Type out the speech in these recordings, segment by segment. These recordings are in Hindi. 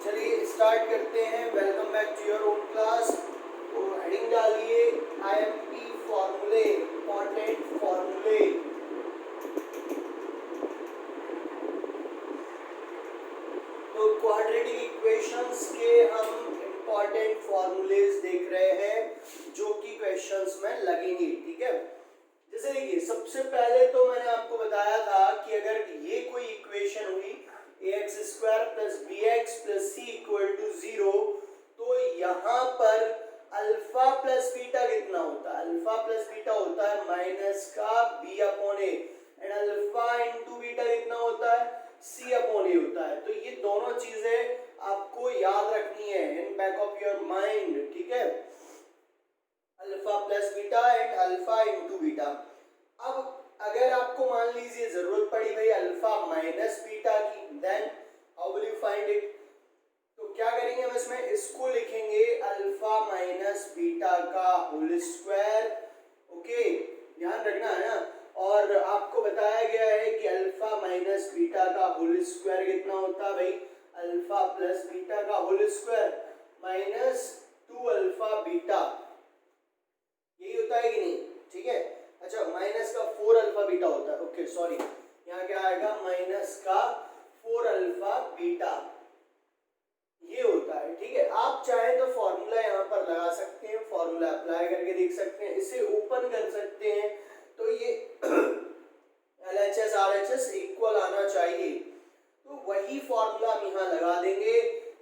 चलिए स्टार्ट करते हैं। Welcome back to your own class. तो हेडिंग डालिए आईएमपी फॉर्मूले, इंपॉर्टेंट फॉर्मूले। तो क्वाड्रेटिक इक्वेशंस के हम इंपॉर्टेंट फॉर्मूलेज देख रहे हैं जो कि क्वेश्चंस में लगेंगे। ठीक है, जैसे देखिए सबसे पहले तो मैंने आपको बताया था कि अगर ये कोई इक्वेशन हुई ax square plus B x plus C equal to 0, तो यहाँ पर अल्फा प्लस बीटा कितना होता है? अल्फा प्लस बीटा होता है माइनस का B upon A, and alpha into beta कितना होता है? सी अपॉन ए होता है। तो ये दोनों चीजें आपको याद रखनी है in back of your mind. ठीक है, alpha plus beta and alpha into beta. अब अगर आपको मान लीजिए जरूरत पड़ी भाई अल्फा माइनस बीटा की, then how will you find it? तो क्या करेंगे हम इसमें, इसको लिखेंगे अल्फा माइनस बीटा का होल स्क्वायर। ओके, ध्यान रखना है ना। और आपको बताया गया है कि अल्फा माइनस बीटा का होल स्क्वायर कितना होता है भाई? अल्फा प्लस बीटा का whole square minus 2 alpha beta, यही होता है कि नहीं? ठीक है, अच्छा माइनस का 4 अल्फा बीटा होता है। ओके सॉरी, यहाँ क्या आएगा? माइनस का 4 अल्फा बीटा, ये होता है। ठीक है, आप चाहे तो फॉर्मूला यहाँ पर लगा सकते हैं, फॉर्मूला अप्लाई करके देख सकते हैं, इसे ओपन कर सकते हैं। तो ये LHS RHS इक्वल आना चाहिए, तो वही फॉर्मूला हम यहाँ लगा देंगे।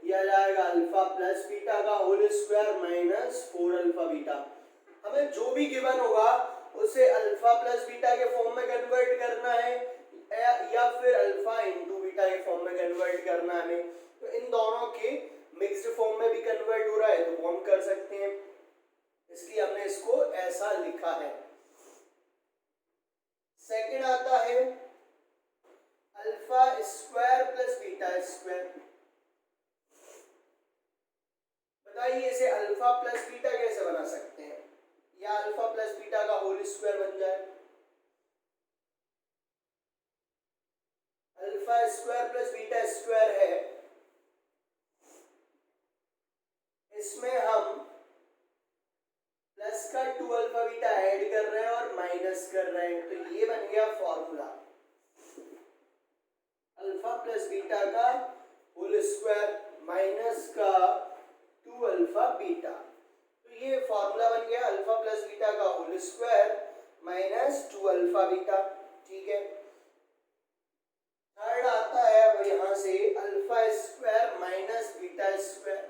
यह जाएगा अल्फा प्लस बीटा का whole square minus 4 alpha beta. हमें जो भी गिवन होगा उसे अल्फा प्लस बीटा के फॉर्म में कन्वर्ट करना है या फिर अल्फा इंटू बीटा के फॉर्म में कन्वर्ट करना है हमें। तो इन दोनों के मिक्स्ड फॉर्म में भी कन्वर्ट हो रहा है तो वो हम कर सकते हैं, इसलिए हमने इसको ऐसा लिखा है। सेकंड आता है alpha square plus beta square. बताइए इसे अल्फा प्लस बीटा कैसे बना सकते हैं, या अल्फा प्लस बीटा का होल स्क्वायर बन जाए। Alpha square plus beta square है, इसमें हम प्लस का 2 अल्फा बीटा ऐड कर रहे हैं और माइनस कर रहे हैं, तो ये बन गया फॉर्मूला अल्फा प्लस बीटा का होल स्क्वायर माइनस का 2 अल्फा बीटा। तो ये फॉर्मूला बन गया अल्फा प्लस बीटा का whole square minus 2 alpha beta. ठीक है, थर्ड आता है अब यहाँ से alpha square minus beta square.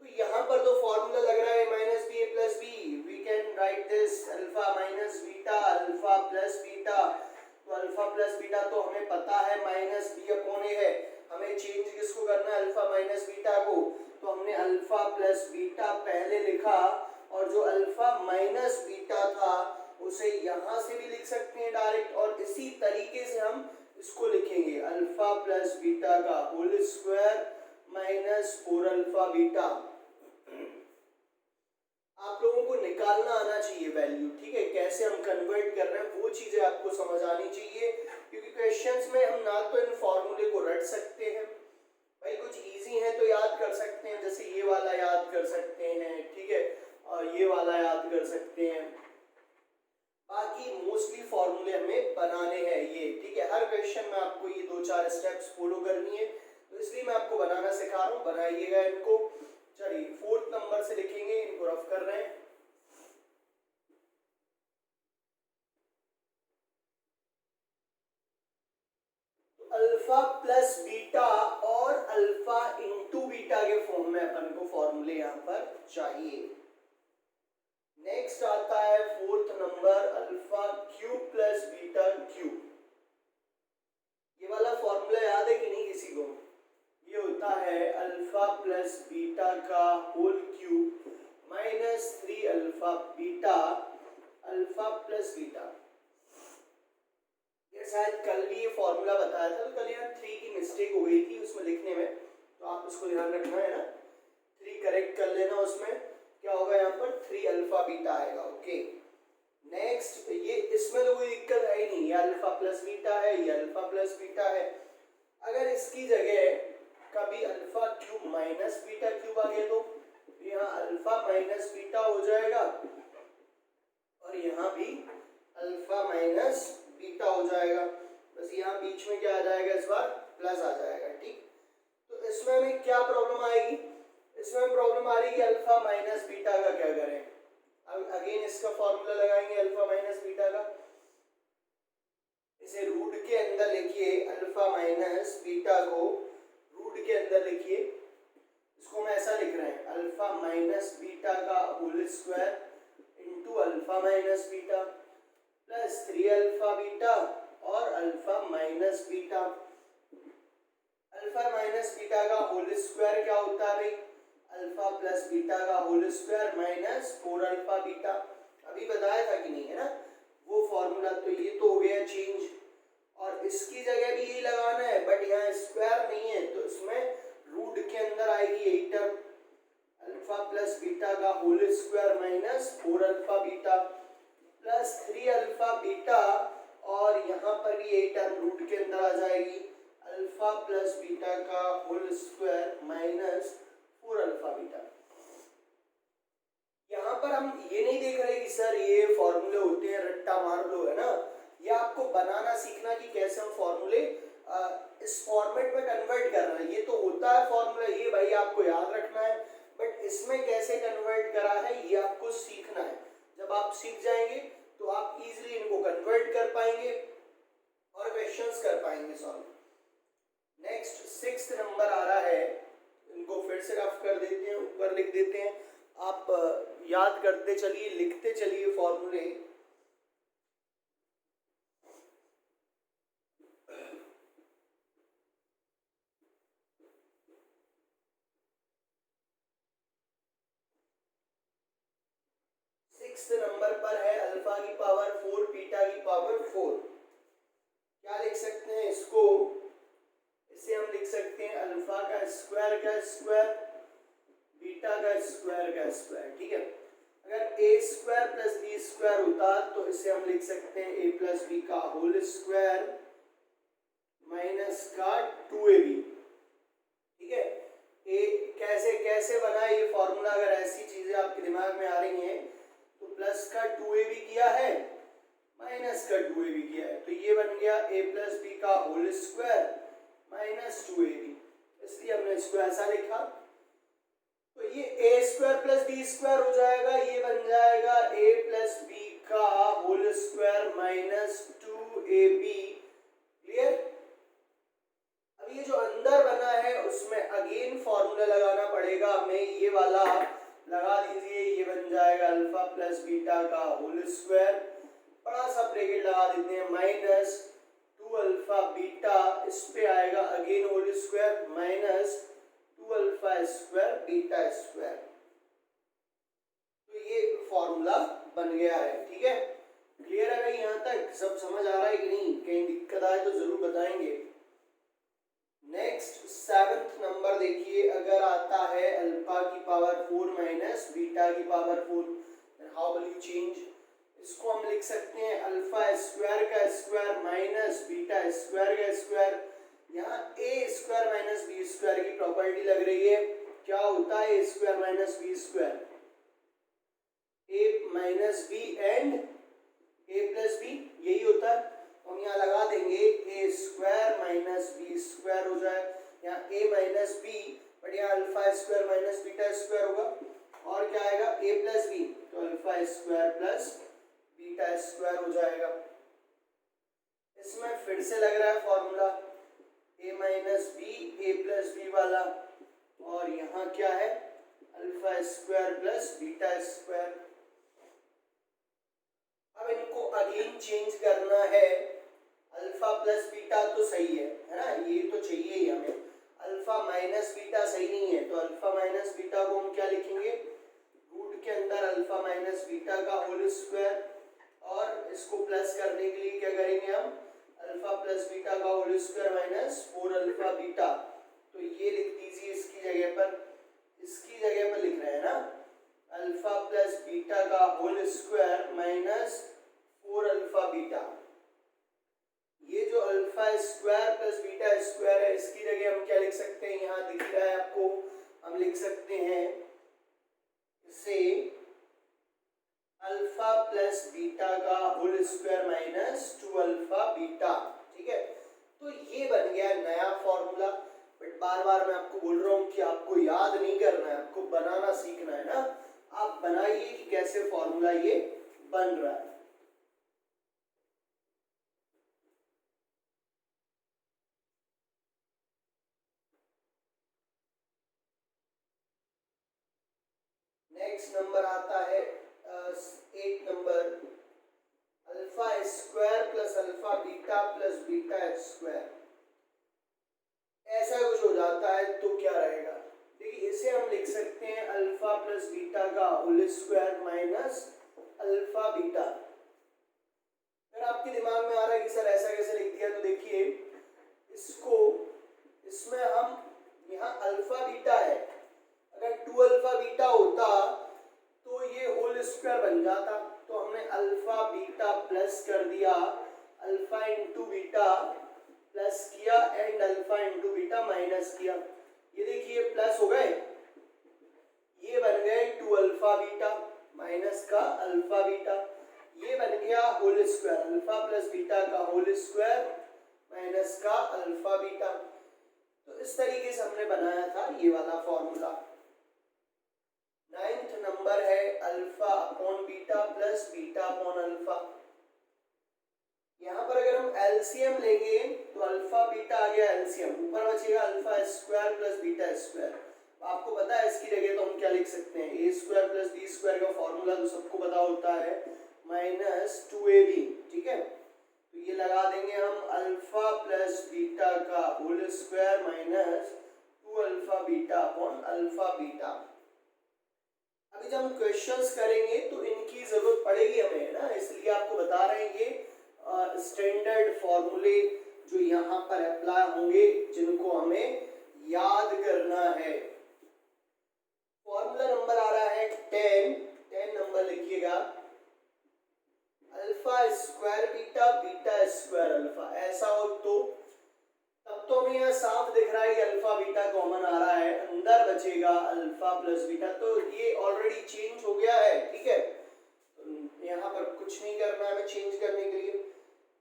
तो यहाँ पर तो फॉर्मूला लग रहा है minus B plus b, we can write this alpha minus beta alpha plus beta. तो अल्फा प्लस बीटा तो हमें पता है माइनस बी अपॉन ए है, हमें चेंज किसको करना है? अल्फा माइनस बीटा को। तो हमने अल्फा प्लस बीटा पहले लिखा और जो अल्फा माइनस बीटा था उसे यहाँ से भी लिख सकते हैं डायरेक्ट, और इसी तरीके से हम इसको लिखेंगे अल्फा प्लस बीटा का whole square minus 4 alpha beta. आप लोगों को निकालना आना चाहिए वैल्यू। ठीक है, कैसे हम कन्वर्ट कर रहे हैं वो चीजें आपको समझ आनी चाहिए, क्योंकि क्वेश्चंस में हम ना तो इन फॉर्मूले को रट सकते हैं भाई, कुछ इजी है तो याद कर सकते हैं, जैसे ये वाला याद कर सकते हैं, ठीक है, और ये वाला याद कर सकते हैं, बाकी मोस्टली फॉर्मूले हमें बनाने हैं ये। ठीक है, हर क्वेश्चन में आपको ये 2-4 स्टेप्स फॉलो करनी है, तो इसलिए मैं आपको बनाना सिखा रहा हूँ, बनाइएगा इनको। चलिए 4th नंबर से लिखेंगे, इनको रफ कर रहे हैं। तो अल्फा प्लस बीटा और अल्फा इंटू बीटा के फॉर्म में अपन को फॉर्मूले यहाँ पर चाहिए। नेक्स्ट आता है 4th number alpha cube plus beta cube. ये वाला फॉर्मूला याद है कि नहीं किसी को? ये होता है अल्फा प्लस बीटा का whole cube minus 3 alpha beta alpha plus beta. ये शायद कल भी ये फॉर्मूला बताया था, तो कल यहाँ 3 की मिस्टेक हो गई थी उसमें लिखने में, तो आप उसको ध्यान रखना है ना, 3 करेक्ट कर लेना। उसमें क्या होगा, यहाँ पर 3 अल्फा बीटा आएगा। ओके, नेक्स्ट ये इसमें तो कोई दिक्कत है ही नहीं, ये अल्फा प्लस बीटा है, ये अल्फा प्लस बीटा है। अगर इसकी जगह यहाँ भी alpha cube minus beta cube आ गया, तो यहाँ अल्फा माइनस बीटा हो जाएगा और यहाँ भी अल्फा माइनस बीटा हो जाएगा। बस यहाँ बीच में क्या आ जाएगा, इस बार प्लस आ जाएगा। ठीक, तो इसमें हमें क्या प्रॉब्लम आएगी, इसमें प्रॉब्लम आ रही है कि अल्फा माइनस बीटा का क्या करें। अब अगेन इसका फॉर्मूला लगाएंगे अल्फा माइनस बीटा का। इसे रूट के अंदर लिखिए, अल्फा माइनस बीटा को रूट के अंदर लिखिए। इसको हम ऐसा लिख रहे हैं, अल्फा माइनस बीटा का whole square into alpha minus beta plus 3 alpha beta और alpha minus beta. Alpha minus beta का होल स्क्वायर क्या होता है भाई, अल्फा प्लस बीटा का whole square minus 4 alpha beta. अभी बताया था कि नहीं, है ना वो फॉर्मूला। तो ये तो हो गया चेंज, और इसकी जगह भी यही लगाना है, बट यहाँ स्क्वायर नहीं है तो इसमें रूट के अंदर आएगी यही टर्म, अल्फा प्लस बीटा का whole square minus 4 alpha beta plus 3 alpha beta, और यहाँ पर भी यही टर्म रूट के अंदर आ जाएगी, अल्फा प्लस बीटा का whole square minus 4 alpha beta. यहाँ पर हम ये नहीं देख रहे कि सर ये फॉर्मूले होते हैं रट्टा मार दो, है ना। ये आपको बनाना सीखना कि कैसे हम फॉर्मूले इस फॉर्मेट में कन्वर्ट करना है। ये तो होता है फॉर्मूला, ये भाई आपको याद रखना है, बट इसमें कैसे कन्वर्ट करा है ये आपको सीखना है। जब आप सीख जाएंगे तो आप इजीली इनको कन्वर्ट कर पाएंगे और क्वेश्चंस कर पाएंगे सॉल्व। नेक्स्ट 6th नंबर आ रहा है, इनको फिर से रफ कर देते हैं, ऊपर लिख देते हैं, आप याद करते चलिए, लिखते चलिए फॉर्मूले। नंबर पर है अल्फा की पावर 4 बीटा की पावर 4। क्या लिख सकते हैं इसको, इसे हम लिख सकते हैं अल्फा का स्क्वायर बीटा का स्क्वायर। ठीक है, अगर ए स्क्वायर प्लस बी स्क्वायर होता तो इसे हम लिख सकते हैं ए प्लस बी का होल स्क्वायर माइनस का 2ab। ठीक है, ए कैसे कैसे बना ये फॉर्मूला, अगर ऐसी चीजें आपके दिमाग में आ रही हैं तो प्लस का 2ab किया है माइनस का 2ab किया है, तो ये बन गया a प्लस बी का होल स्क्वायर माइनस 2ab, इसलिए हमने इसको ऐसा लिखा। तो ये a square plus b square हो जाएगा, ये बन जाएगा a प्लस बी का whole square minus 2ab। Clear. अब ये जो अंदर बना है उसमें अगेन फॉर्मूला लगाना पड़ेगा हमें, ये वाला लगा दीजिए, ये बन जाएगा अल्फा प्लस बीटा का होल स्क्वायर, बड़ा सा ब्रैकेट लगा देते हैं, माइनस 2 अल्फा बीटा, इस पे आएगा again whole square minus 2 alpha square beta square. तो ये फॉर्मूला बन गया है। ठीक है, क्लियर है भाई, यहाँ तक सब समझ आ रहा है कि नहीं, कहीं दिक्कत आए तो जरूर बताएंगे। नेक्स्ट 7th नंबर देखिए, अगर आता है अल्फा की पावर 4 माइनस बीटा की power 4, then how will you change. इसको हम लिख सकते हैं अल्फा स्क्वायर का स्क्वायर माइनस बीटा स्क्वायर का स्क्वायर। यहाँ A square minus B square की प्रॉपर्टी लग रही है, क्या होता है A square minus B square, A minus B and A plus B, यही होता है। हम यहाँ लगा देंगे A square minus B square हो जाए, यहाँ ए माइनस बी, बट यहाँ alpha square minus beta square होगा, और क्या आएगा ए प्लस बी, तो alpha square plus beta square हो जाएगा। इसमें फिर से लग रहा है फॉर्मूला ए माइनस बी ए प्लस बी वाला, और यहाँ क्या है alpha square plus beta square. अब इनको अगेन चेंज करना है, अल्फा प्लस बीटा तो सही है ना, ये तो चाहिए ही हमें, अल्फा माइनस बीटा सही नहीं है, तो अल्फा माइनस बीटा को हम क्या लिखेंगे, रूट के अंदर अल्फा माइनस बीटा का होल स्क्वायर, और इसको प्लस करने के लिए क्या करेंगे हम, अल्फा प्लस बीटा का whole square minus 4 alpha beta. तो ये लिख दीजिए इसकी जगह पर, इसकी जगह पर लिख रहे हैं ना, अल्फा प्लस बीटा का whole square minus 4 alpha beta. ये जो alpha square plus beta square है, इसकी जगह हम क्या लिख सकते हैं, यहाँ लिख से अल्फा प्लस बीटा का whole square minus 2 alpha beta, ठीक है। तो ये बन गया नया फॉर्मूला। बट बार बार मैं आपको बोल रहा हूँ कि आपको याद नहीं करना है, आपको बनाना सीखना है ना। आप बनाइए कि कैसे फॉर्मूला ये बन रहा है। नेक्स्ट नंबर आता है 8 number, alpha square plus alpha beta plus beta square. ऐसा कुछ हो जाता है तो क्या रहेगा? देखिए इसे हम लिख सकते हैं अल्फा प्लस बीटा का whole square minus alpha beta. अगर आपके दिमाग में आ रहा है कि सर ऐसा कैसे लिख दिया, तो देखिए इसको, इसमें हम यहाँ अल्फा बीटा है, अगर 2 अल्फा बीटा होता तो ये होल स्क्वायर बन जाता। तो हमने अल्फा बीटा प्लस कर दिया, अल्फा इंटू बीटा प्लस किया and alpha into beta minus किया। ये देखिए प्लस हो गए, ये बन गए 2 अल्फा बीटा माइनस का अल्फा बीटा, ये बन गया whole square, alpha plus beta का होल स्क्वायर माइनस का अल्फा बीटा। तो इस तरीके से हमने बनाया था ये वाला फॉर्मूला। 9th नंबर है alpha upon beta plus beta upon alpha. यहाँ पर अगर हम एलसीएम लेंगे तो अल्फा बीटा आ गया एलसीएम, ऊपर बचेगा alpha square plus beta square. आपको पता है इसकी जगह तो हम क्या लिख सकते हैं, ए स्क्वायर प्लस बी स्क्वायर का फॉर्मूला तो सबको पता होता है, माइनस 2ab, ठीक है। तो ये लगा देंगे हम अल्फा प्लस बीटा का whole square minus 2 alpha beta upon alpha beta. अभी जब हम क्वेश्चंस करेंगे तो इनकी जरूरत पड़ेगी हमें ना, इसलिए आपको बता रहे हैं ये स्टैंडर्ड फॉर्मूले जो यहाँ पर अप्लाई होंगे, जिनको हमें याद करना है। फॉर्मूला नंबर आ रहा है 10 नंबर लिखिएगा, alpha square beta beta square alpha. ऐसा हो तो तब तो हमें यहाँ साफ दिख रहा है कि अल्फा बीटा कॉमन आ रहा है, अंदर बचेगा अल्फा प्लस बीटा, तो ये ऑलरेडी चेंज हो गया है, ठीक है। यहाँ पर कुछ नहीं करना है हमें चेंज करने के लिए।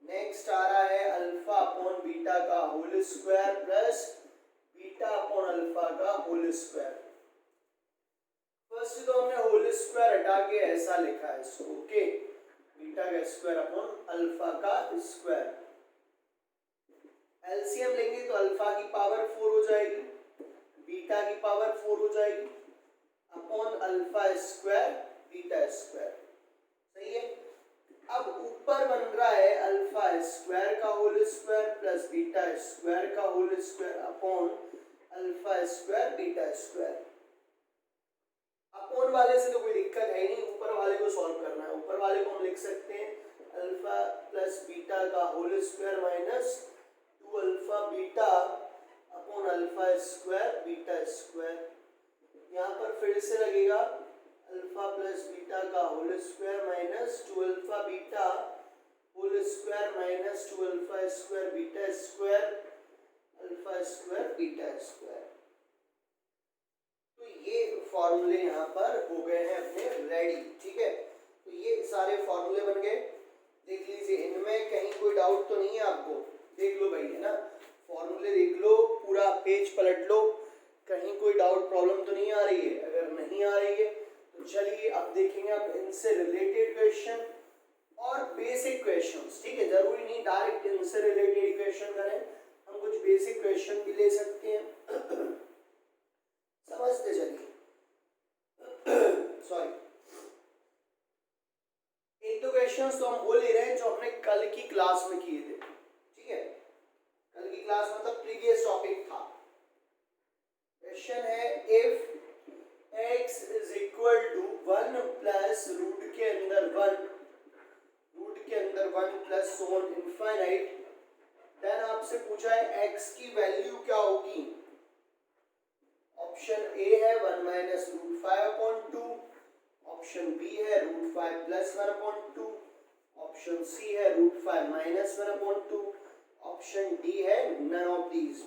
नेक्स्ट आ रहा है अल्फा अपॉन बीटा का whole square plus beta upon alpha का होल स्क्वायर। फर्स्ट तो हमने होल स्क्वायर हटा के ऐसा लिखा है इसको, ओके, बीटा का स्क्वायर अपॉन अल्फा का स्क्वायर। एलसीएम लेंगे तो अल्फा की पावर 4 हो जाएगी, बीटा की पावर 4 हो जाएगी, upon alpha square beta square, सही है। अब ऊपर बन रहा है अल्फा स्क्वायर का whole square plus beta square का whole square upon alpha square beta square. Upon वाले से तो कोई दिक्कत है नहीं, ऊपर वाले को सॉल्व करना है। ऊपर वाले को हम लिख सकते हैं अल्फा प्लस बीटा का whole square minus 2 alpha beta upon alpha square beta square. यहाँ पर फिर से लगेगा अल्फा प्लस बीटा का whole square minus 2 alpha beta whole square minus 2 alpha square beta square alpha square beta square. तो ये फॉर्मूले यहाँ पर हो गए हैं अपने रेडी, ठीक है। तो ये सारे फॉर्मूले बन गए, देख लीजिए, इनमें कहीं कोई डाउट तो नहीं है आपको, देख लो भाई, है ना, फॉर्मूले देख लो, पूरा पेज पलट लो, कहीं कोई डाउट प्रॉब्लम तो नहीं आ रही है। अगर नहीं आ रही है तो चलिए अब देखेंगे आप इनसे रिलेटेड क्वेश्चन और बेसिक क्वेश्चंस, ठीक है। जरूरी नहीं डायरेक्ट इनसे रिलेटेड क्वेश्चन करें, हम कुछ बेसिक क्वेश्चन भी ले सकते हैं, समझते चलिए। सॉरी, एक दो क्वेश्चंस तो हम वो ले रहे हैं जो हमने कल की क्लास में किए थे, ठीक है। कल की क्लास मतलब प्रीवियस टॉपिक था। क्वेश्चन है if x is equal to 1 plus root के अंदर 1, रूट के अंदर 1 plus so on infinite, then आपसे पूछा है x की वैल्यू क्या होगी। ऑप्शन ए है 1 माइनस रूट 5/2, ऑप्शन बी है रूट 5 प्लस 1/2, ऑप्शन सी है रूट 5 माइनस 1/2, ऑप्शन डी है नन ऑफ दीज।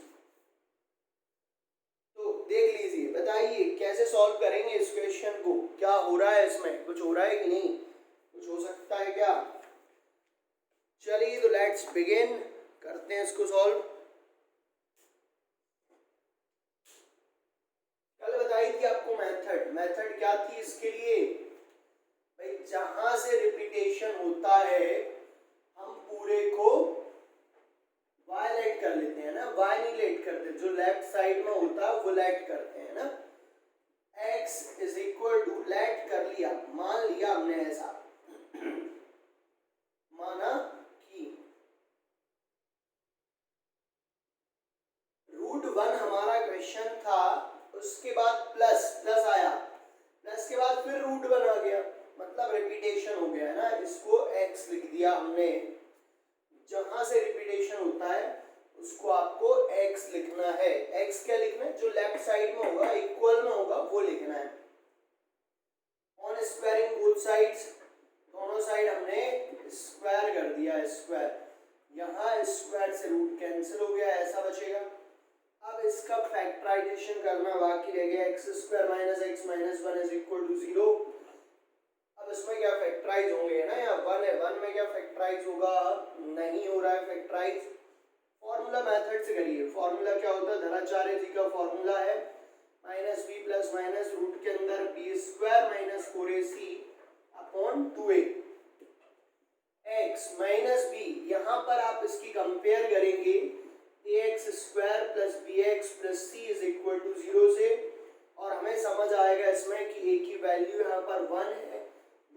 तो देख लीजिए, बताइए बताइए कैसे सॉल्व करेंगे इस क्वेश्चन को, क्या हो रहा है इसमें, कुछ हो रहा है कि नहीं, कुछ हो सकता है क्या? चलिए तो लेट्स बिगिन, करते हैं इसको सॉल्व। कल बताई थी आपको मेथड, मेथड क्या थी इसके लिए भाई, जहां से रिपीटेशन होता है हम पूरे को y लेट कर लेते हैं ना, y नहीं लेट करते, जो लेफ्ट साइड में होता है वो लेट करते हैं ना। x is equal to let कर लिया, मान लिया हमने ऐसा माना कि √1 हमारा क्वेश्चन था, उसके बाद प्लस प्लस आया, प्लस के बाद फिर √1 आ गया, मतलब रिपीटेशन हो गया है ना, इसको x लिख दिया हमने। जहां से रिपीटेशन होता है उसको आपको x लिखना है। x क्या लिखना है, जो लेफ्ट साइड में होगा इक्वल में होगा वो लिखना है। ऑन स्क्वायरिंग बोथ साइड्स, दोनों साइड हमने स्क्वायर कर दिया, स्क्वायर, यहाँ स्क्वायर से रूट कैंसिल हो गया, ऐसा बचेगा। अब इसका फैक्टराइजेशन करना बाकी रह गया, x² minus x minus 1 is equal to 0। अब इसमें क्या फैक्टराइज होंगे ना, या 1 है, 1 में क्या फैक्टराइज होगा, नहीं हो रहा है फैक्टराइज। फॉर्मूला मेथड से करिए, फॉर्मूला क्या होता है, धनाचार्य जी का फॉर्मूला है minus B plus minus root के अंदर b² minus 4ac upon 2a, x minus b, यहाँ पर आप इसकी कंपेयर करेंगे ax² plus bx plus c is equal to 0 से, और हमें समझ आएगा इसमें कि a की वैल्यू यहाँ पर 1 है,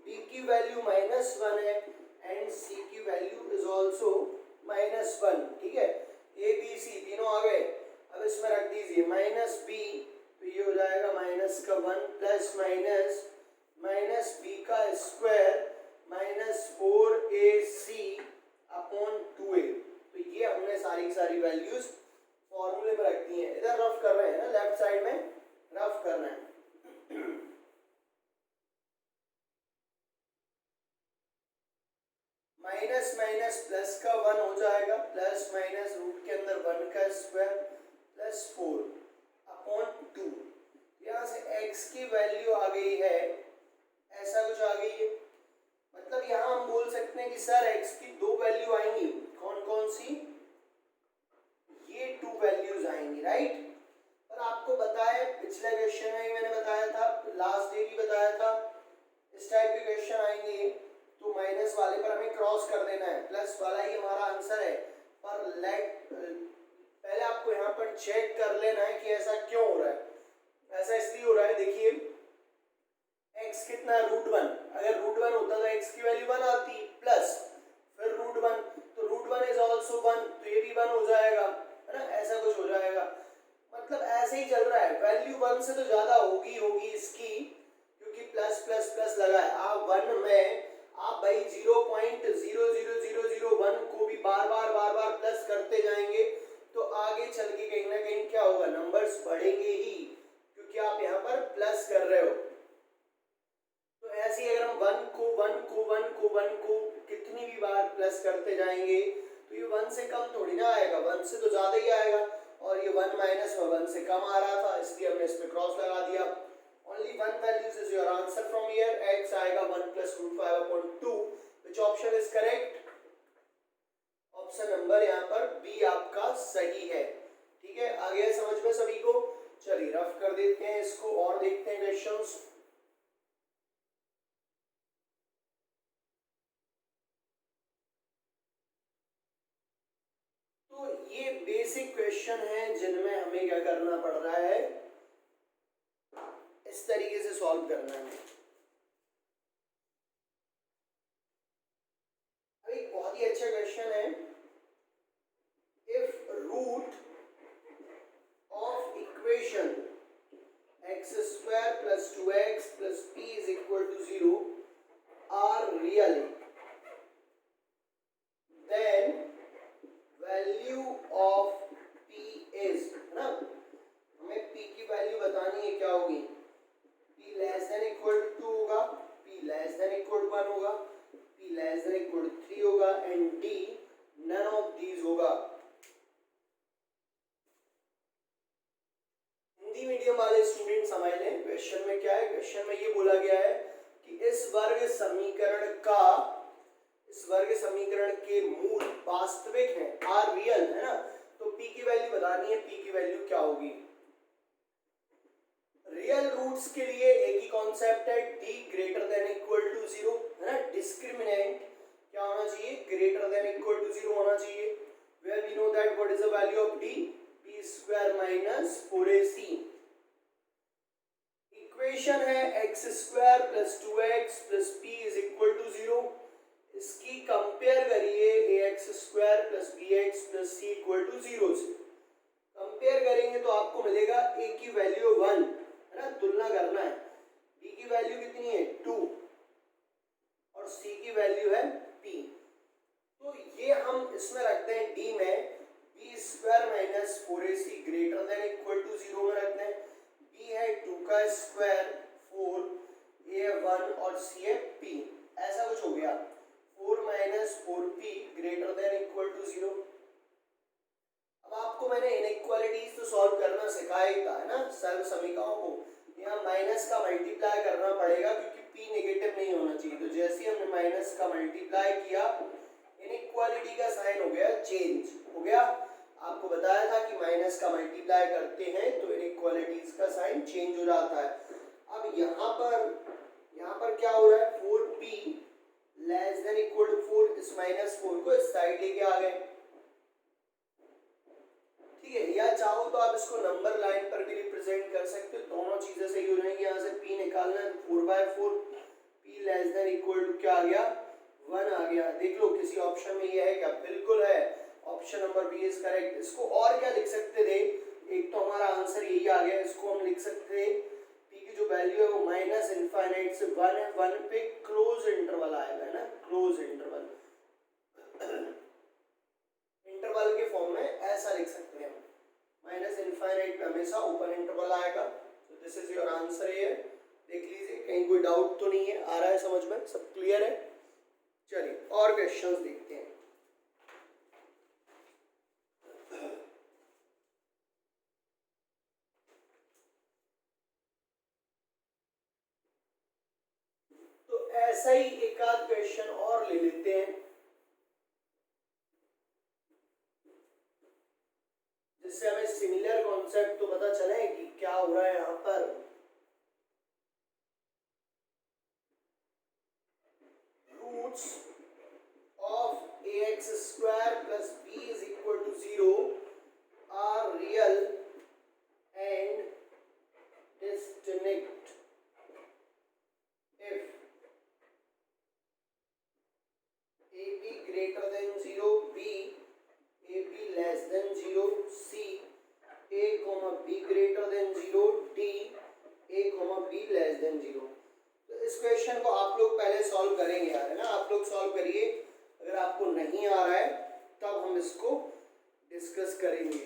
b की वैल्यू -1 है एंड c की वैल्यू इज ऑल्सो -1, ठीक है। a b c तीनों आ गए, अब इसमें रख दीजिए -b, तो ये हो जाएगा माइनस का 1 प्लस माइनस माइनस b का square minus 4ac upon 2a, तो ये हमने सारी की सारी वैल्यूज फॉर्मूले में रख दी हैं। इधर रफ कर रहे हैं ना, लेफ्ट साइड में रफ कर रहे हैं। माइनस माइनस प्लस का 1 हो जाएगा, प्लस माइनस रूट के अंदर 1 का स्क्वायर प्लस 4 अपॉन 2, यहाँ से x की वैल्यू आ गई है, ऐसा कुछ आ गई है, मतलब यहाँ हम बोल सकते हैं कि सर x की दो वैल्यू आएंगी, कौन कौन सी, ये 2 वैल्यूज आएंगी, राइट। और आपको बताया पिछले क्वेश्चन में ही मैंने बताया था, लास्ट डे भी बताया था, इस टाइप के क्वेश्चन आएंगे तो माइनस वाले पर हमें क्रॉस कर देना है, प्लस वाला ही हमारा आंसर है, पर पहले आपको यहाँ पर चेक कर लेना है कि ऐसा क्यों हो रहा है। ऐसा इसलिए हो रहा है, देखिए x कितना है √1, अगर √1 होता तो x की वैल्यू 1 आती, प्लस फिर √1, तो √1 इज ऑल्सो 1, तो ये भी 1 हो जाएगा, है ना, ऐसा कुछ हो जाएगा। मतलब ऐसे ही चल रहा है, वैल्यू 1 से तो ज्यादा होगी इसकी, क्योंकि प्लस प्लस प्लस लगा है। आप 1 में आप भाई 0.00001 को भी बार बार प्लस करते जाएंगे तो आगे चल के कहीं ना कहीं क्या होगा, नंबर्स बढ़ेंगे ही, क्योंकि आप यहाँ पर प्लस कर रहे हो। तो ऐसे ही अगर हम 1 को कितनी भी बार प्लस करते जाएंगे तो ये 1 से कम थोड़ी ना आएगा, 1 से तो ज्यादा ही आएगा, और ये 1 माइनस 1 से कम आ रहा था, इसलिए हमने इस पे क्रॉस लगा दिया। Only one values is your answer from here. X आएगा 1 plus √5/2. Which option is correct? Option number यहाँ पर बी आपका सही है, ठीक है। आ गया समझ में सभी को, चलिए रफ कर देते हैं इसको और देखते हैं क्वेश्चंस। तो ये बेसिक क्वेश्चन है जिनमें हमें क्या करना पड़ रहा है, इस तरीके से सॉल्व करना है। अभी बहुत ही अच्छा क्वेश्चन है, if root of equation x² plus 2x plus p is equal to 0 are real, then value of p is, है ना, हमें p की वैल्यू बतानी है क्या होगी, p less than equal to Hindi medium वाले स्टूडेंट समझ लें क्वेश्चन में क्या है। क्वेश्चन में ये बोला गया है कि इस वर्ग समीकरण के मूल वास्तविक हैं, आर रियल, है ना। तो पी की वैल्यू बतानी है, पी की वैल्यू क्या होगी। रियल रूट्स के लिए एक ही कॉन्सेप्ट है, D greater than equal to 0, है ना। डिस्क्रिमिनेंट क्या होना चाहिए, ग्रेटर देन इक्वल टू 0 होना चाहिए। Where we know that what is the value of D, B square minus 4ac। Equation है x square plus 2x plus p is equal to 0। इसकी कंपेयर करिए ax square plus bx plus c equal to 0 से। कंपेयर करेंगे तो आपको मिलेगा a की वैल्यू 1, है ना, तुलना करना है। b की वैल्यू कितनी है 2 और c की वैल्यू है p। तो ये हम इसमें रखते हैं d में, b square minus 4ac greater than equal to 0 में रखते हैं। b है 2 का स्क्वायर 4, a है 1 और c है p, ऐसा कुछ हो गया। 4 minus 4p greater than equal to 0। अब आपको मैंने इनइक्वालिटीज तो सॉल्व करना सिखाया ही था, है ना, सर्व समीकरणों को। यहाँ माइनस का मल्टीप्लाई करना पड़ेगा क्योंकि p नेगेटिव नहीं होना चाहिए। तो जैसे ही हमने माइनस का मल्टीप्लाई किया, इनइक्वालिटी का साइन हो गया चेंज, हो गया। आपको बताया था कि माइनस का मल्टीप्लाई करते हैं तो इनइक्वालिटीज का साइन चेंज हो जाता है। अब यहाँ पर क्या हो रहा है, 4p less than equal to 4, इस माइनस 4 को इस साइड लेके आ गए, ठीक है। या चाहो तो आप इसको नंबर लाइन पर भी रिप्रेजेंट कर सकते हो, दोनों चीजें सही हो जाएंगी। यहाँ से p निकालना है, 4/4 p less than equal to क्या आ गया, 1 आ गया। देख लो किसी ऑप्शन में ये है क्या, बिल्कुल है, option number B is correct. इसको और क्या लिख सकते थे, एक तो हमारा आंसर यही आ गया। इसको हम लिख सकते थे p की जो वैल्यू है वो माइनस इनफाइनाइट से 1 है, 1 पे क्लोज इंटरवल आएगा, है ना, क्लोज इंटरवल। इंटरवल के फॉर्म में ऐसा लिख सकते हैं, माइनस इनफाइनाइट पे हमेशा ओपन इंटरवल आएगा। तो this is your answer here. देख लीजिए कहीं कोई डाउट तो नहीं है, आ रहा है समझ में, सब क्लियर है। चलिए और क्वेश्चंस देखते हैं। तो ऐसा ही एक आध क्वेश्चन और ले लेते हैं जिससे हमें सिमिलर कॉन्सेप्ट तो पता चले कि क्या हो रहा है यहाँ पर। Roots of ax square plus b is equal to 0 are real and distinct if ab greater than 0, b ab less than 0, c a comma b greater than 0, d a comma b less than 0। तो इस क्वेश्चन को आप लोग पहले सॉल्व करेंगे यार, है ना, आप लोग सॉल्व करिए। अगर आपको नहीं आ रहा है तब हम इसको डिस्कस करेंगे।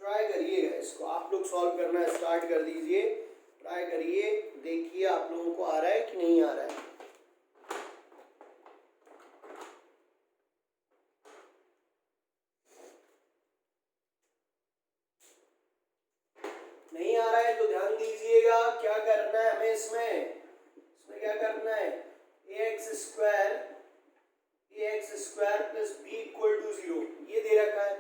ट्राई करिएगा इसको, आप लोग सॉल्व करना स्टार्ट कर दीजिए, ट्राई करिए, देखिए आप लोगों को आ रहा है कि नहीं आ रहा है। नहीं आ रहा है तो ध्यान दीजिएगा क्या करना है हमें। इसमें क्या करना है, ax square plus b equal to 0 ये दे रखा है।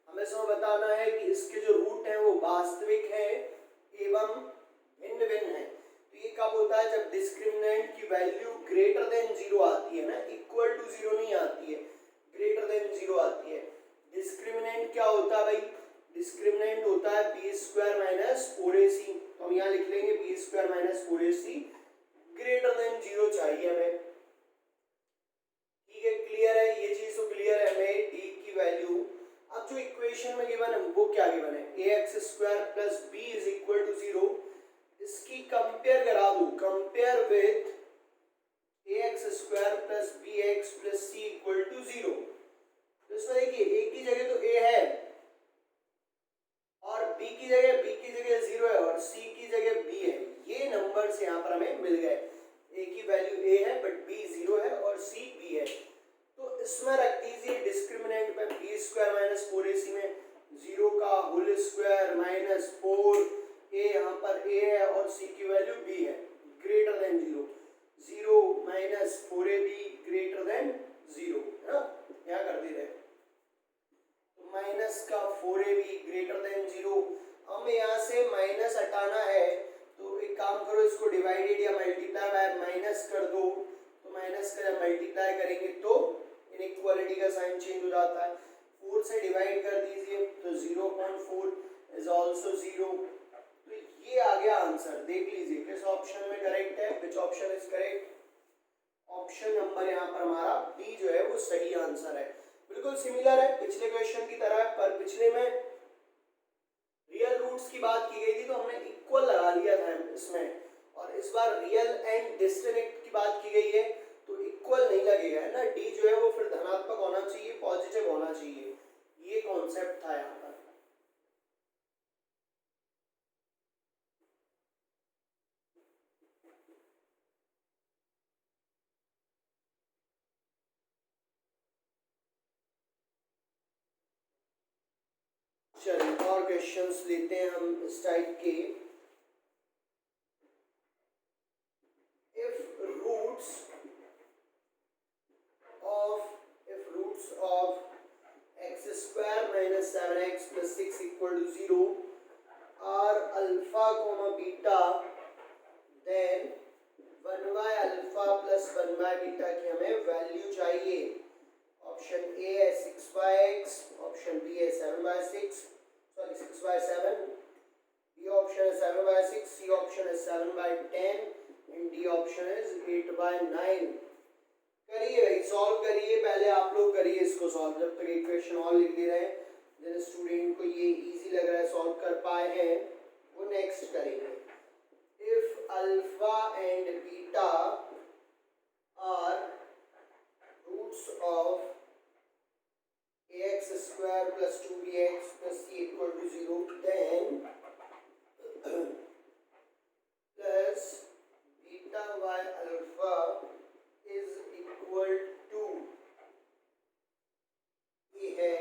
हमें इसमें बताना है कि इसके जो रूट हैं वो वास्तविक है एवं भिन्न भिन्न है। तो ये कब होता है, जब डिस्क्रिमिनेंट की वैल्यू ग्रेटर देन 0 आती है ना, इक्वल टू 0 नहीं आती है, ग्रेटर देन 0 आती है। डिस्क्रिमिनेंट क्या होता है भाई, डिस्क्रिमिनेंट होता है बी स्क्वायर माइनस 4ac। तो हम यहाँ लिख लेंगे B square minus 4ac greater than 0 चाहिए हमें, ठीक है। क्लियर है, ये चीज तो क्लियर है हमें डी की वैल्यू। अब जो इक्वेशन में गिवन है वो क्या गिवन है, ax square plus b is equal to 0। इसकी कंपेयर करा दो, compare with ax square plus bx plus c equal to 0। तो इसमें देखिए a की जगह तो a है और b की जगह 0 है और c की जगह b है। ये नंबर्स यहाँ पर हमें मिल गए, a की वैल्यू a है बट b 0 है और c b है। तो इसमें रख दीजिए डिस्क्रिमिनेंट में बी स्क्वायर माइनस 4ac में 0 का होल स्क्वायर माइनस 4a, यहाँ पर a है और c की वैल्यू b है, greater than 0, 0 minus 4ab greater than 0, है ना, क्या कर दे रहे हैं माइनस का 4ab ग्रेटर देन 0। हमें यहाँ से माइनस हटाना है तो एक काम करो, इसको डिवाइडेड या मल्टीप्लाई बाय माइनस कर दो, तो माइनस का जब मल्टीप्लाई करेंगे तो इनइक्वालिटी का साइन चेंज हो जाता है। 4 से डिवाइड कर दीजिए तो 0.4 इज आल्सो 0। तो ये आ गया आंसर, देख लीजिए किस ऑप्शन में करेक्ट है, which option is correct. Option number यहाँ पर हमारा बी जो है वो सही आंसर है। बिल्कुल सिमिलर है पिछले क्वेश्चन की तरह, पर पिछले में रियल रूट्स की बात की गई थी तो हमने इक्वल लगा लिया था इसमें, और इस बार रियल एंड डिस्टिंक्ट की बात की गई है तो इक्वल नहीं लगेगा, है ना। डी जो है वो फिर धनात्मक होना चाहिए, पॉजिटिव होना चाहिए, ये कॉन्सेप्ट था यहाँ पर। चलिए और क्वेश्चंस लेते हैं हम इस टाइप के। If roots of x square minus 7x plus 6 equal to 0 are alpha comma beta, then 1 by alpha plus 1 by beta की हमें वैल्यू चाहिए। ऑप्शन ए है 6 by x, ऑप्शन बी है 7 by 6, sorry 6 by 7, B option है 7 by 6, सी ऑप्शन है 7 by 10 and D option is 8 by 9। करिए भाई, सॉल्व करिए, पहले आप लोग करिए इसको सॉल्व, जब तक एक क्वेश्चन और लिख दे रहे हैं। जिन स्टूडेंट को ये इजी लग रहा है, सॉल्व कर पाए हैं, वो नेक्स्ट करेंगे। If alpha and beta are roots of ax square plus 2bx plus c equal to 0, then plus beta y alpha is equal to a है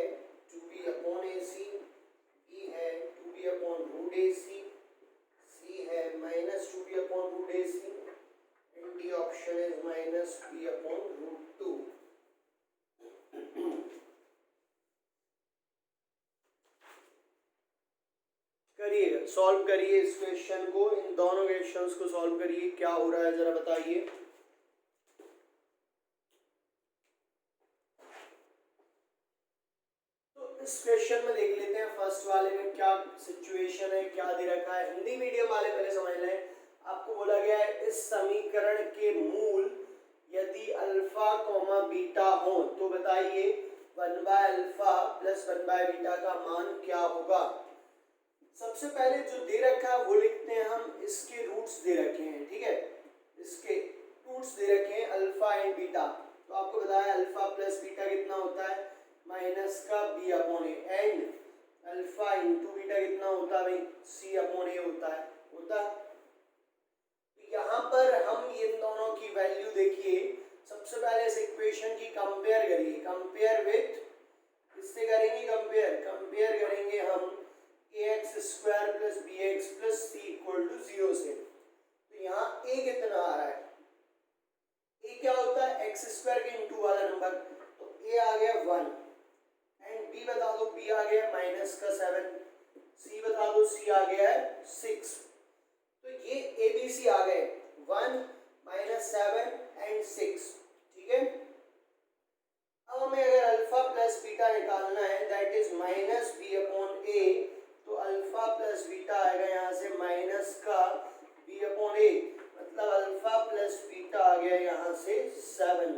2b upon ac, b है 2b upon root ac, c है minus 2b upon root ac and d option is minus b upon root 2। करिए, सॉल्व करिए इस क्वेश्चन को, इन दोनों क्वेश्चंस को सॉल्व करिए, क्या हो रहा है जरा बताइए। इस क्वेश्चन में देख लेते हैं फर्स्ट वाले में क्या सिचुएशन है, क्या दे रखा है। हिंदी मीडियम वाले पहले समझ लें। आपको बोला गया है इस समीकरण के मूल यदि अल्फा कॉमा बीटा हो तो बताइए 1 by alpha plus 1 by beta का मान क्या होगा। सबसे पहले जो दे रखा है वो लिखते हैं हम, इसके रूट्स दे रखे हैं, ठीक है, इसके रूट्स दे रखे हैं अल्फा एंड बीटा। तो आपको बताया अल्फा प्लस बीटा कितना होता है, माइनस का B upon A, and alpha into beta कितना होता है भाई, सी अपॉन ए होता है, होता। तो यहाँ पर हम इन दोनों की वैल्यू देखिए, सबसे पहले इस इक्वेशन की कंपेयर करिए, कंपेयर विथ, किससे करेंगे कंपेयर, कंपेयर करेंगे हम ax square plus B x plus C equal to 0 से। तो यहाँ a कितना आ रहा है, a क्या होता है एक्स स्क्वायर के इंटू वाला नंबर, तो a आ गया 1 एंड b बता दो, b आ गया माइनस का 7, c बता दो, c आ गया है 6। तो ये a b c आ गए 1 माइनस 7 एंड 6, ठीक है। अब हमें अगर अल्फा प्लस बीटा निकालना है, that is minus B upon A, तो अल्फा प्लस बीटा आएगा यहाँ से माइनस का बी अपॉन ए, मतलब अल्फा प्लस बीटा आ गया यहाँ से 7,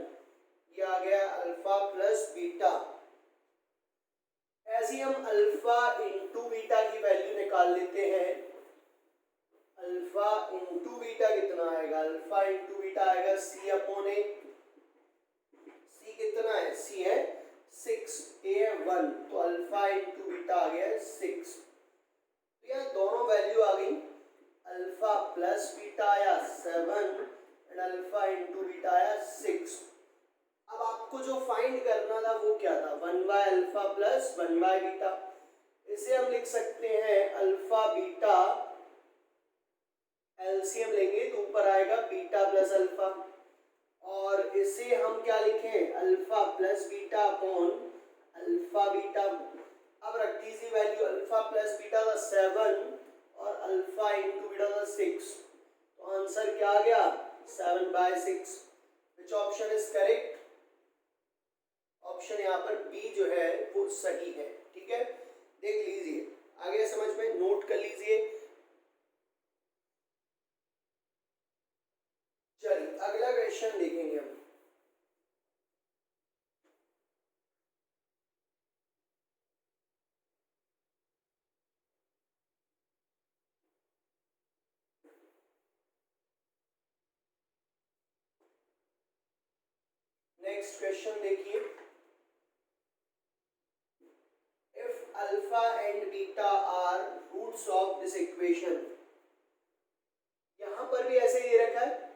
ये आ गया अल्फा प्लस बीटा। ऐसे ही हम अल्फा इंटू बीटा की वैल्यू निकाल लेते हैं। अल्फा इंटू बीटा कितना आएगा, अल्फा इंटू बीटा आएगा सी अपॉन ए, सी कितना है, सी है 6, ए है 1, तो अल्फा इंटू बीटा आ गया 6। तो यहाँ दोनों वैल्यू आ गई, अल्फा प्लस बीटा आया 7 एंड अल्फा इंटू बीटा आया 6। अब आपको जो फाइंड करना था वो क्या था, 1 by alpha plus 1 by beta. इसे हम लिख सकते हैं अल्फा बीटा, एलसीएम लेंगे तो ऊपर आएगा बीटा प्लस अल्फा, और इसे हम क्या लिखें, alpha plus beta upon alpha beta. अब रख दीजिए वैल्यू, अल्फा प्लस बीटा था 7 और अल्फा इंटू बीटा था 6, तो आंसर क्या आ गया 7/6। Which option is correct? Option यहाँ पर बी जो है वो सही है। ठीक है, देख लीजिए आगे समझ में, नोट कर लीजिए। चलिए अगला क्वेश्चन देखेंगे हम। नेक्स्ट क्वेश्चन देखिए, if alpha and beta are roots of this equation, यहां पर भी ऐसे ही दे रखा है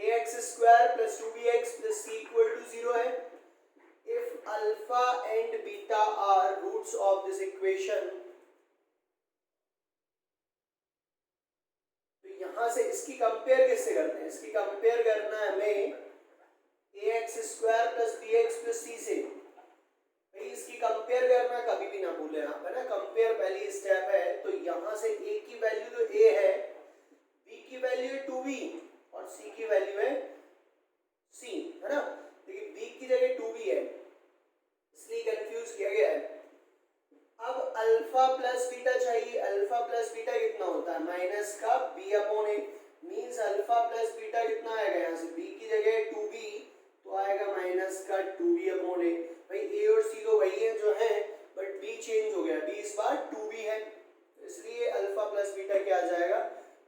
ax² plus 2bx plus c equal to 0 है। If alpha and beta are roots of this equation, तो यहां से इसकी कंपेयर किससे करते हैं, इसकी कंपेयर करना है हमें ax² plus bx plus c से। भाई इसकी कंपेयर करना कभी भी ना भूलें आप, है ना, कंपेयर पहली स्टेप है। तो यहां से a की वैल्यू तो a है, b की वैल्यू है 2b और c की वैल्यू है c, है ना। देखिए b की जगह 2b है इसलिए कंफ्यूज किया गया है। अब अल्फा प्लस बीटा चाहिए, अल्फा प्लस बीटा कितना होता है माइनस का b upon a, means alpha plus beta कितना आएगा, यहाँ से b की जगह 2b तो आएगा माइनस का 2b अपॉन a। भाई a और c तो वही है जो है, बट b चेंज हो गया, b इस बार 2b है, इसलिए अल्फा प्लस बीटा क्या आ जाएगा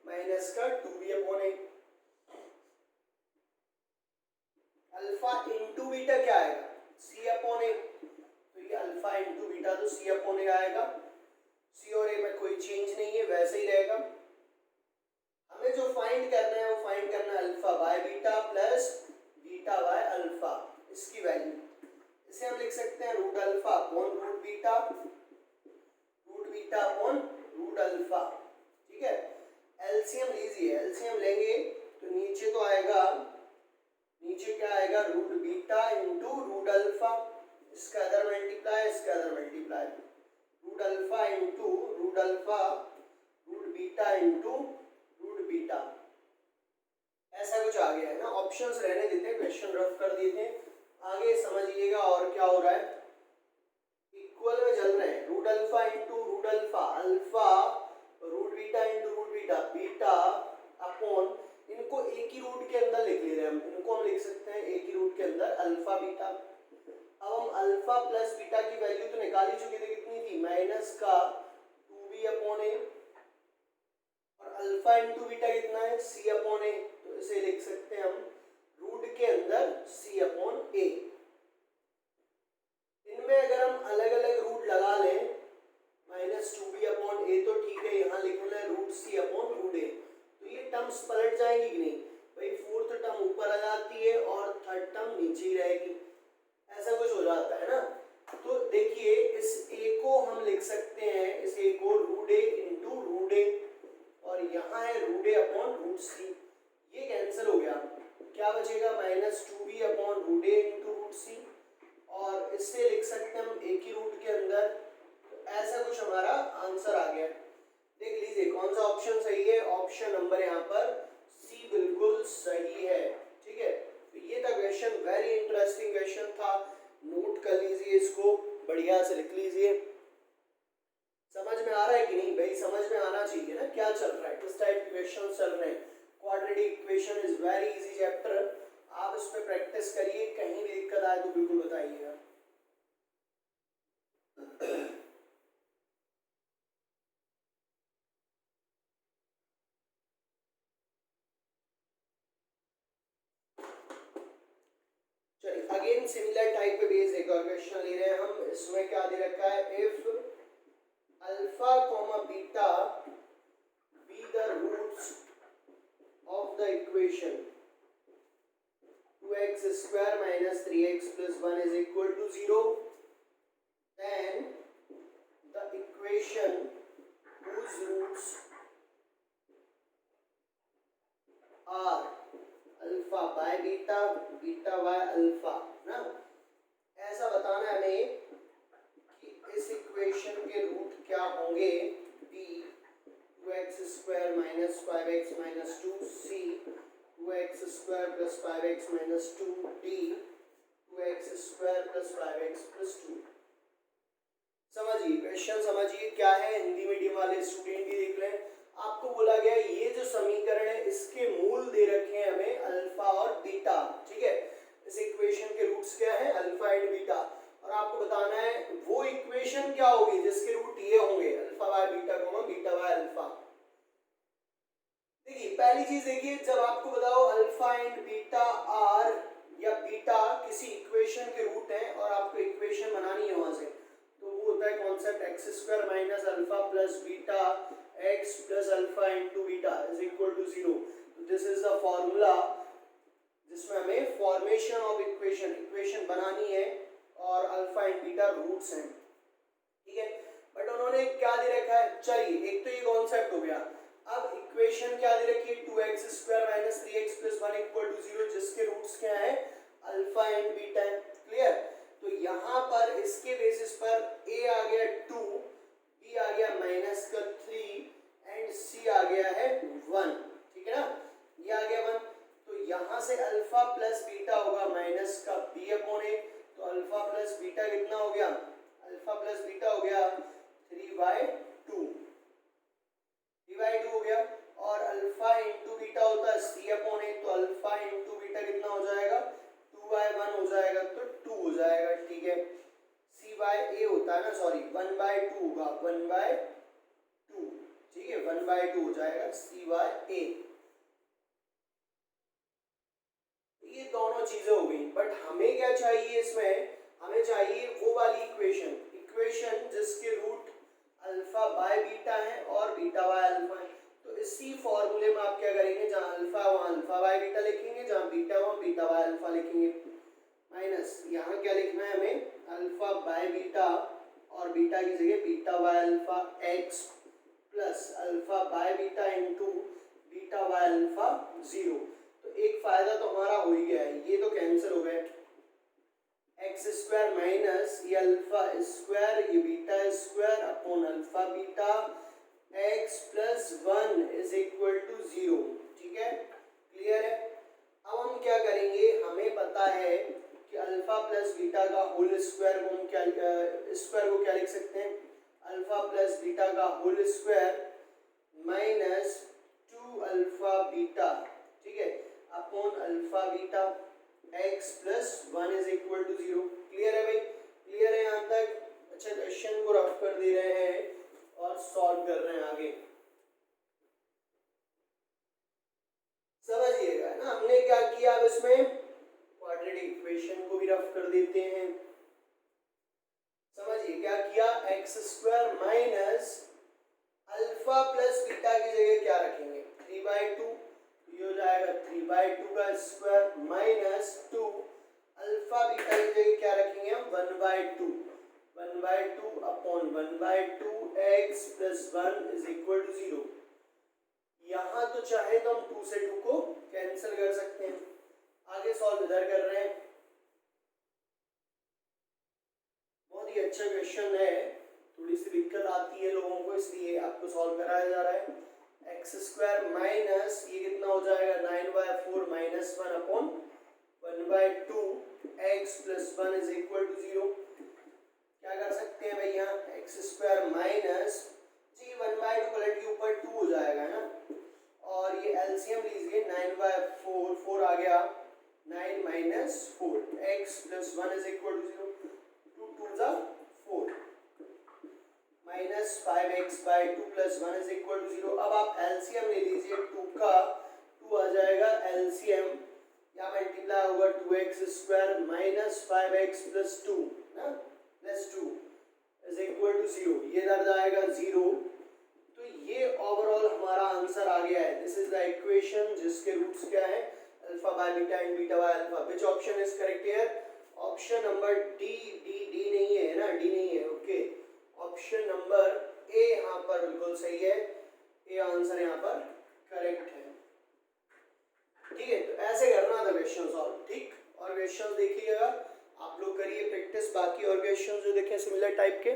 माइनस का 2b upon a। Alpha into beta क्या आएगा c अपॉन a, तो ये अल्फा इंटू बीटा तो c अपॉन a आएगा। c और a में कोई चेंज नहीं है, वैसे ही रहेगा। हमें जो फाइंड करना है वो फाइंड करना है alpha by beta plus beta by alpha, इसकी वैल्यू। इसे हम लिख सकते हैं root alpha upon root beta, root beta upon root alpha. ठीक है, एलसीएम लीजिए, एलसीएम लेंगे तो नीचे तो आएगा, नीचे क्या आएगा root beta into root alpha, इसका अदर मल्टीप्लाई, इसका other multiply, root alpha into root alpha, root beta into root beta, ऐसा कुछ आ गया है ना। ऑप्शंस रहने देते हैं, क्वेश्चन रफ कर देते हैं, आगे समझिएगा और क्या हो रहा है। इक्वल में चल रहे हैं, root alpha into root alpha, alpha root beta into root beta, beta upon, इनको एक ही रूट के अंदर लिख ले रहे हैं हम, इनको हम लिख सकते हैं एक ही रूट के अंदर अल्फा बीटा। अब हम अल्फा प्लस बीटा की वैल्यू तो निकाल ही चुके थे, कितनी थी माइनस का 2b अपॉन a, और अल्फा इंटू बीटा कितना है c अपॉन a, तो इसे लिख सकते हैं हम रूट के अंदर c अपॉन a। इनमें अगर हम अलग अलग रूट लगा लें, माइनस 2b अपॉन a तो ठीक है, यहाँ लिख लें root c upon root a, तो ये टर्म्स पलट जाएंगी कि नहीं, भाई फोर्थ टर्म ऊपर आ जाती है और थर्ड टर्म नीचे ही रहेगी, ऐसा कुछ हो जाता है ना। तो देखिए इस a को हम लिख सकते हैं, इस a को root a into root a, और यहाँ है root a upon root c, ये कैंसिल हो गया, क्या बचेगा minus 2b upon root a into root c, और इससे लिख सकते हैं हम एक ही रूट के अंदर, तो ऐसा कुछ हमारा आंसर आ गया। देख लीजिए कौन सा ऑप्शन सही है, ऑप्शन नंबर यहाँ पर सी बिल्कुल सही है। ठीक है, तो ये था क्वेश्चन, वेरी इंटरेस्टिंग क्वेश्चन था, नोट कर लीजिए इसको, बढ़िया से लिख लीजिए। समझ में आ रहा है कि नहीं भाई, समझ में आना चाहिए ना क्या चल रहा है, किस टाइप के क्वेश्चन चल रहे हैं। Quadratic equation is very easy chapter, आप इस पे प्रैक्टिस करिए, कहीं भी दिक्कत आए तो बिल्कुल बताइएगा। चलिए अगेन सिमिलर टाइप पे बेस्ड एक और क्वेश्चन ले रहे हैं हम, इसमें क्या दे रखा है, if alpha comma beta be the roots of the equation 2x² minus 3x plus 1 is equal to 0, then equation whose roots are alpha by beta, beta by alpha ना, ऐसा बताना है हमें कि इस इक्वेशन के रूट क्या होंगे। B 2x square minus 5x minus 2, C 2x square plus 5x minus 2, D 2x square plus 5x plus 2। समझिए क्वेश्चन, समझिए क्या है, हिंदी मीडियम वाले स्टूडेंट भी देख लें। आपको बोला गया ये जो समीकरण है इसके मूल दे रखे हैं हमें अल्फा और बीटा, ठीक है। इस इक्वेशन के रूट्स क्या है, अल्फा एंड बीटा, और आपको बताना है वो इक्वेशन क्या होगी जिसके रूट ये होंगे, alpha by beta comma beta by alpha. देखिए पहली चीज देखिए, जब आपको बताओ अल्फा एंड बीटा आर या बीटा किसी इक्वेशन के रूट हैं और आपको इक्वेशन बनानी है वहां से, तो वो होता है concept X square minus alpha plus beta X plus alpha into beta is equal to 0। तो दिस इज द फॉर्मूला जिसमें हमें फॉर्मेशन ऑफ इक्वेशन बनानी है और अल्फा एंड बीटा रूट्स हैं, ठीक है। बट उन्होंने क्या दे रखा है, चलिए एक तो ये कॉन्सेप्ट हो गया। अब इक्वेशन क्या दे रखी है, 2x square minus 3x plus 1 equal to 0, जिसके रूट्स क्या है, अल्फा एंड बीटा है, क्लियर। तो यहाँ पर इसके बेसिस पर a आ गया 2, b आ गया माइनस का 3 एंड c आ गया है 1, ठीक है ना, ये आ गया 1। तो यहाँ से अल्फा प्लस बीटा होगा माइनस का b अपॉन a, तो अल्फा प्लस बीटा कितना हो गया, अल्फा प्लस बीटा हो गया 3/2 हो गया, और अल्फा इंटू बीटा होता है c अपॉन a, तो अल्फा इंटू बीटा कितना हो जाएगा 2/1 हो जाएगा, तो 2 हो जाएगा, ठीक है। c बाय a होता है ना, सॉरी 1/2 होगा, 1/2, ठीक है, 1/2 हो जाएगा c बाय a। ये दोनों चीजें हो गई, बट हमें क्या चाहिए इसमें, हमें चाहिए वो वाली इक्वेशन जिसके रूट अल्फा बाय बीटा है और बीटा बाय अल्फा है। तो इसी फॉर्मूले में आप क्या करेंगे, जहाँ अल्फा वहाँ अल्फा बाय बीटा लिखेंगे, जहाँ बीटा वहाँ बीटा बाय अल्फा लिखेंगे, माइनस यहाँ क्या लिखना है हमें, अल्फा बाय बीटा और बीटा की जगह beta by alpha x plus alpha by beta into beta by alpha 0। तो एक फायदा तो हमारा हो ही गया है, ये तो कैंसिल हो गए, एक्स स्क्वायर माइनस ये अल्फा स्क्वायर ये beta square upon alpha beta X plus 1 is equal to 0, ठीक है, क्लियर है। अब हम क्या करेंगे, हमें पता है कि अल्फा प्लस बीटा का होल स्क्वायर को हम क्या लिख सकते हैं, अल्फा प्लस बीटा का whole square minus 2 alpha beta, ठीक है, upon alpha beta x plus 1 is equal to 0। Clear है भाई, क्लियर है यहाँ तक। अच्छा, क्वेश्चन को रफ कर दे रहे हैं और सॉल्व कर रहे हैं आगे, समझिएगा ना हमने क्या किया। अब इसमें क्वाड्रेटिक इक्वेशन को भी रफ कर देते हैं, समझिए क्या किया, x square minus alpha plus beta की जगह क्या रखेंगे 3/2, ये हो जाएगा 3/2 का स्क्वायर माइनस 2 अल्फा बीटा की जगह क्या रखेंगे हम 1/2 upon 1/2 x plus 1 is equal to 0। यहाँ तो चाहे तो हम 2 से 2 को कैंसिल कर सकते हैं। आगे सॉल्व इधर कर रहे हैं, बहुत ही अच्छा क्वेश्चन है, थोड़ी सी दिक्कत आती है लोगों को इसलिए आपको सॉल्व कराया जा रहा है। एक्स स्क्वायर माइनस ये कितना हो जाएगा 9/4 minus 1 upon 1/2 X plus 1 is equal to 0। क्या कर सकते हैं भैया, एक्स स्क्वायर माइनस जी 1/2 पलट के ऊपर 2 हो जाएगा ना, और ये एलसीएम लीजिए 9/4 4 आ गया 9 minus 4 X plus 1 is equal to 0, 2 2 जा 4 minus 5x/2 plus 1 is equal to 0। अब आप एलसीएम ले लीजिए, 2 का 2 आ जाएगा एलसीएम, या मल्टीप्लाई होगा 2x square minus 5x plus 2 ना प्लस 2 इज इक्वल टू 0, ये दर्ज आएगा 0। तो ये ओवरऑल हमारा आंसर आ गया है। दिस इज द इक्वेशन जिसके रूट्स क्या है alpha by beta and beta by alpha. Which option is correct here, option number D नहीं है ना, डी नहीं है, ओके। ऑप्शन नंबर बिल्कुल सही है, ये आंसर यहाँ पर करेक्ट है। ठीक है, तो ऐसे करना था क्वेश्चन सॉल्व। ठीक, और क्वेश्चन देखिएगा आप लोग, करिए प्रैक्टिस बाकी और क्वेश्चन जो देखें सिमिलर टाइप के।